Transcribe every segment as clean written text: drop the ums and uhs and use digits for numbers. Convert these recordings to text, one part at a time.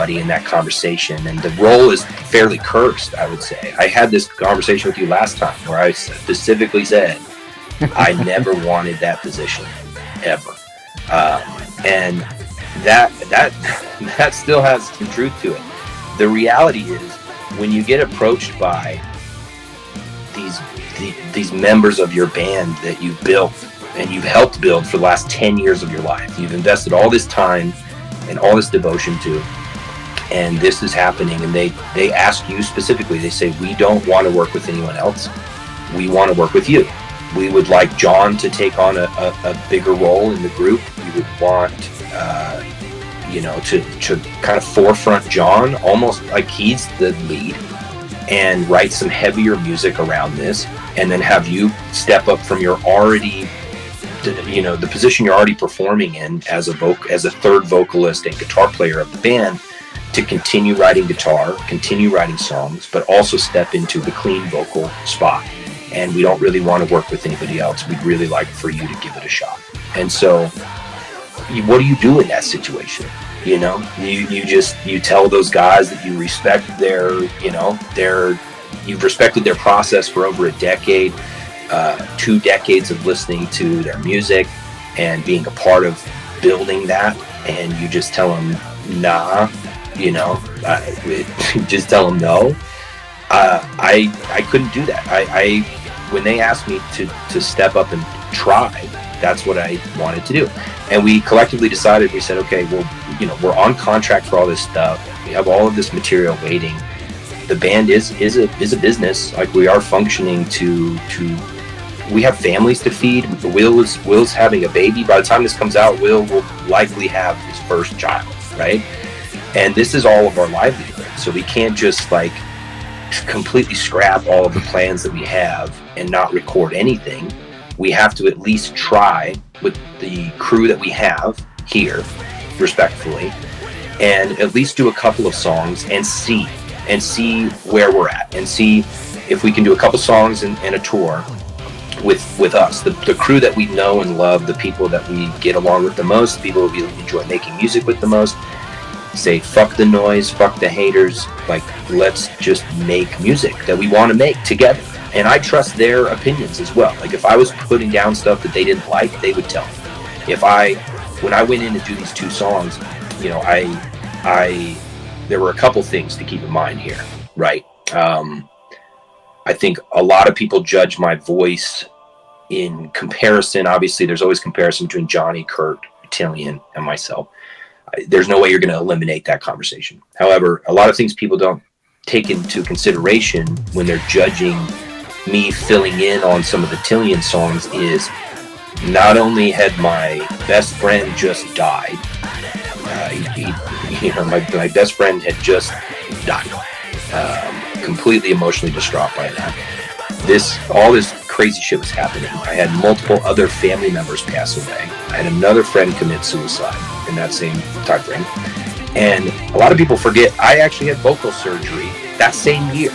everybody in that conversation, and the role is fairly cursed, I would say. I had this conversation with you last time where I specifically said I never wanted that position ever, and that still has some truth to it. The reality is, when you get approached by these members of your band that you've built and you've helped build for the last 10 years of your life, you've invested all this time and all this devotion to, and this is happening, and they ask you specifically, they say, we don't want to work with anyone else, we want to work with you. We would like John to take on a bigger role in the group. We would want to kind of forefront John, almost like he's the lead, and write some heavier music around this, and then have you step up from your already, the position you're already performing in as a third vocalist and guitar player of the band, to continue writing guitar, continue writing songs, but also step into the clean vocal spot. And we don't really want to work with anybody else. We'd really like for you to give it a shot. And so, what do you do in that situation? You tell those guys that you respect you've respected their process for over a decade, 2 decades of listening to their music and being a part of building that, and you just tell them, nah, just tell them no. I couldn't do that. When they asked me to step up and try, that's what I wanted to do. And we collectively decided, we said, okay, well, we're on contract for all this stuff. We have all of this material waiting. The band is a business. Like, we are functioning we have families to feed. Will's having a baby. By the time this comes out, Will likely have his first child, right? And this is all of our livelihood. So we can't just completely scrap all of the plans that we have and not record anything. We have to at least try with the crew that we have here, respectfully, and at least do a couple of songs and see where we're at, and see if we can do a couple songs and a tour with us, the crew that we know and love, the people that we get along with the most, the people that we enjoy making music with the most. Say, fuck the noise, fuck the haters, let's just make music that we want to make together. And I trust their opinions as well. If I was putting down stuff that they didn't like, they would tell me. When I went in to do these 2 songs, there were a couple things to keep in mind here, right? I think a lot of people judge my voice in comparison. Obviously, there's always comparison between Johnny, Kurt, Tillian, and myself. There's no way you're going to eliminate that conversation. However, a lot of things people don't take into consideration when they're judging me filling in on some of the Tillian songs is, not only had my best friend just died, my best friend had just died, completely emotionally distraught by that. All this crazy shit was happening. I had multiple other family members pass away. I had another friend commit suicide in that same time frame. And a lot of people forget, I actually had vocal surgery that same year.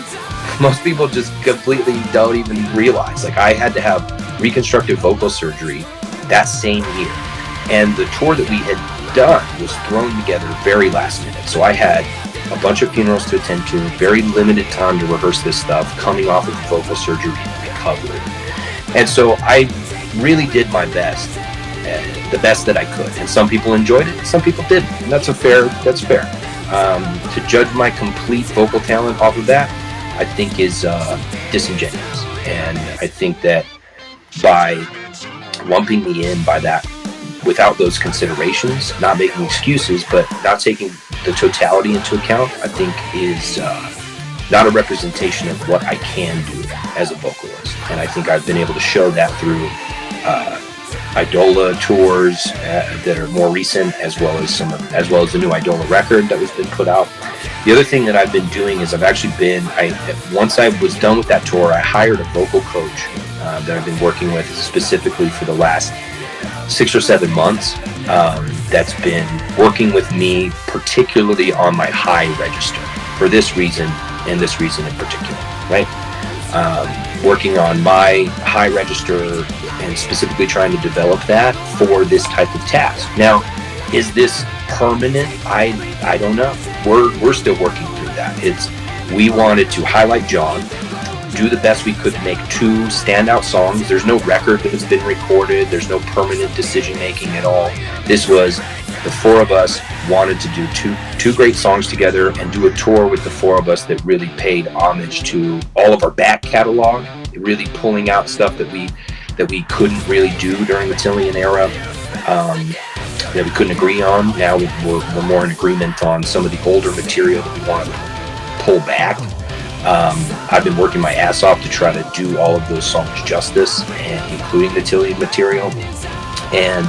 Most people just completely don't even realize. I had to have reconstructive vocal surgery that same year. And the tour that we had done was thrown together very last minute. So I had a bunch of funerals to attend to, very limited time to rehearse this stuff, coming off of vocal surgery and recovery. And so I really did my best, the best that I could. And some people enjoyed it, some people didn't. And that's fair. To judge my complete vocal talent off of that, I think is disingenuous. And I think that by lumping me in by that, without those considerations, not making excuses, but not taking the totality into account, I think is not a representation of what I can do as a vocalist. And I think I've been able to show that through Idola tours that are more recent, as well as the new Idola record that was been put out. The other thing that I've been doing is once I was done with that tour, I hired a vocal coach that I've been working with specifically for the last 6 or 7 months, that's been working with me particularly on my high register for this reason, and this reason in particular, right? Working on my high register and specifically trying to develop that for this type of task. Now, is this permanent? I don't know. we're still working through that. We wanted to highlight John, do the best we could to make 2 standout songs. There's no record that's been recorded. There's no permanent decision making at all. This was the 4 of us wanted to do two great songs together and do a tour with the 4 of us that really paid homage to all of our back catalog, really pulling out stuff that we couldn't really do during the Tillian era, that we couldn't agree on. Now we're more in agreement on some of the older material that we want to pull back. I've been working my ass off to try to do all of those songs justice, and including the Tillian material, and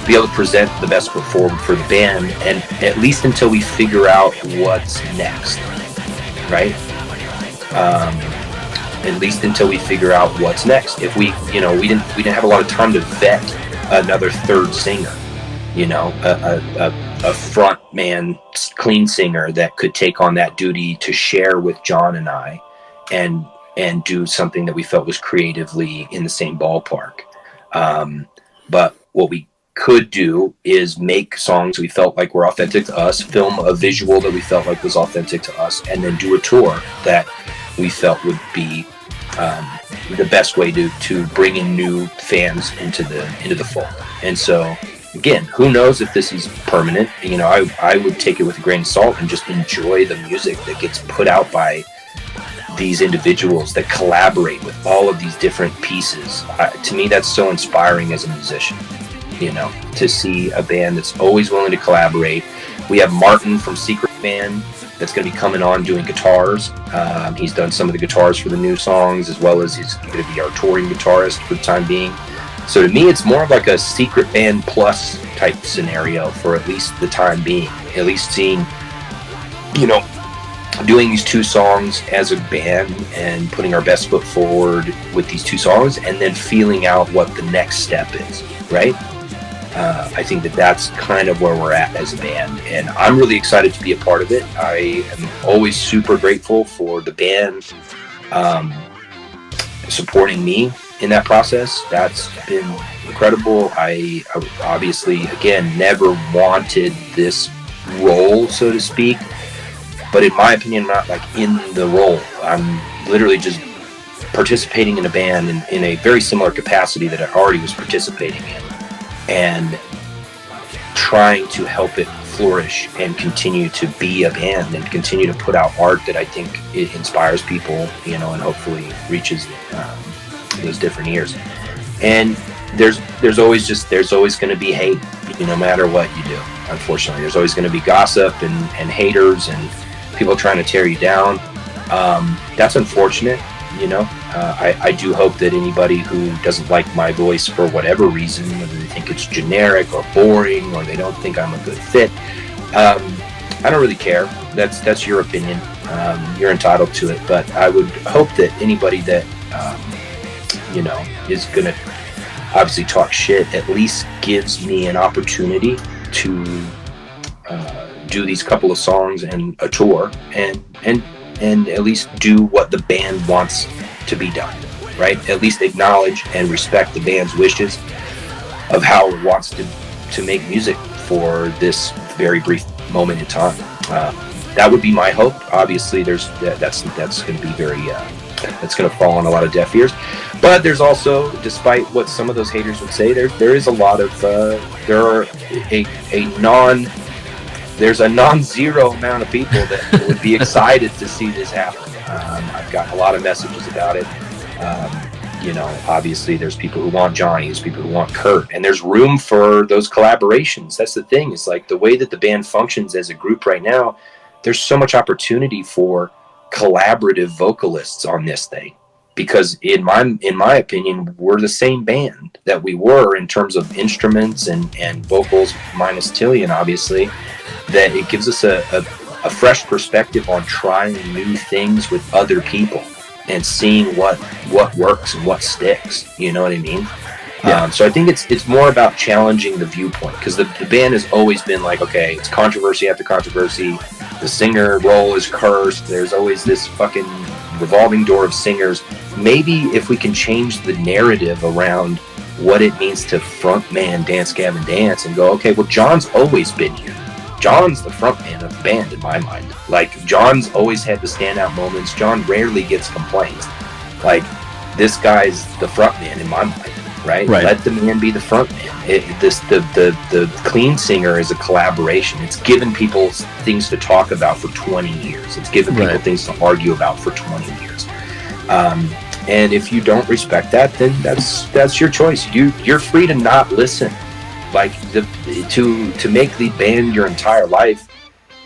be able to present the best foot forward for the band, and at least until we figure out what's next, right? At least until we figure out what's next. If we didn't have a lot of time to vet another 3rd singer, a front man, clean singer that could take on that duty to share with John and I, and do something that we felt was creatively in the same ballpark. But what we could do is make songs we felt like were authentic to us, film a visual that we felt like was authentic to us, and then do a tour that we felt would be the best way to bring in new fans into the fold. And so, again, who knows if this is permanent? I would take it with a grain of salt and just enjoy the music that gets put out by these individuals that collaborate with all of these different pieces. To me, that's so inspiring as a musician, to see a band that's always willing to collaborate. We have Martin from Secret Band that's going to be coming on doing guitars. He's done some of the guitars for the new songs, as well as he's going to be our touring guitarist for the time being. So to me, it's more of like a Secret Band plus type scenario for at least the time being. At least seeing, doing these 2 songs as a band and putting our best foot forward with these 2 songs, and then feeling out what the next step is, right? I think that's kind of where we're at as a band, and I'm really excited to be a part of it. I am always super grateful for the band supporting me in that process. That's been incredible. I obviously, again, never wanted this role, so to speak, but in my opinion, I'm not like in the role. I'm literally just participating in a band in a very similar capacity that I already was participating in, and trying to help it flourish and continue to be a band and continue to put out art that I think it inspires people, and hopefully reaches those different ears. And there's always going to be hate, no matter what you do. Unfortunately, there's always going to be gossip and haters and people trying to tear you down. That's unfortunate. I do hope that anybody who doesn't like my voice for whatever reason, whether they think it's generic or boring or they don't think I'm a good fit, I don't really care. That's your opinion. You're entitled to it. But I would hope that anybody that is gonna obviously talk shit at least gives me an opportunity to do these couple of songs and a tour and at least do what the band wants to be done, right? At least acknowledge and respect the band's wishes of how it wants to make music for this very brief moment in time. That would be my hope. Obviously, that's going to be very that's going to fall on a lot of deaf ears. But there's also, despite what some of those haters would say, there is a lot of there's a non-zero amount of people that would be excited to see this happen. I've gotten a lot of messages about it. Obviously there's people who want Johnny, there's people who want Kurt, and there's room for those collaborations. That's the thing. It's like the way that the band functions as a group right now, there's so much opportunity for collaborative vocalists on this thing. Because in my opinion, we're the same band that we were in terms of instruments and vocals, minus Tillian, obviously, that it gives us a fresh perspective on trying new things with other people and seeing what works and what sticks. You know what I mean? Yeah. So I think it's more about challenging the viewpoint, because the band has always been like, okay, it's controversy after controversy. The singer role is cursed. There's always this fucking revolving door of singers. Maybe if we can change the narrative around what it means to frontman Dance Gavin Dance and go, okay, well, John's always been here. John's the frontman man of the band in my mind. Like, John's always had the standout moments. John rarely gets complaints. Like, this guy's the front man in my mind, right? Let the man be the front man. The clean singer is a collaboration. It's given people things to talk about for 20 years. It's given people things to argue about for 20 years. And if you don't respect that, then that's your choice. You're free to not listen. Like, to make the band your entire life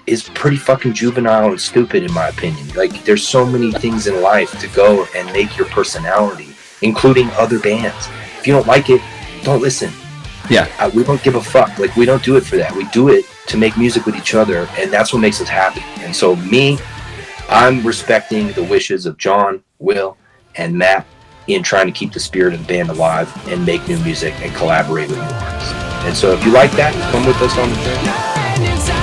is pretty fucking juvenile and stupid, in my opinion. Like, there's so many things in life to go and make your personality, including other bands. If you don't like it, don't listen. Yeah. We don't give a fuck. Like, we don't do it for that. We do it to make music with each other, and that's what makes us happy. And so I'm respecting the wishes of John, Will, and Matt in trying to keep the spirit of the band alive and make new music and collaborate with new artists. And so if you like that, come with us on the journey.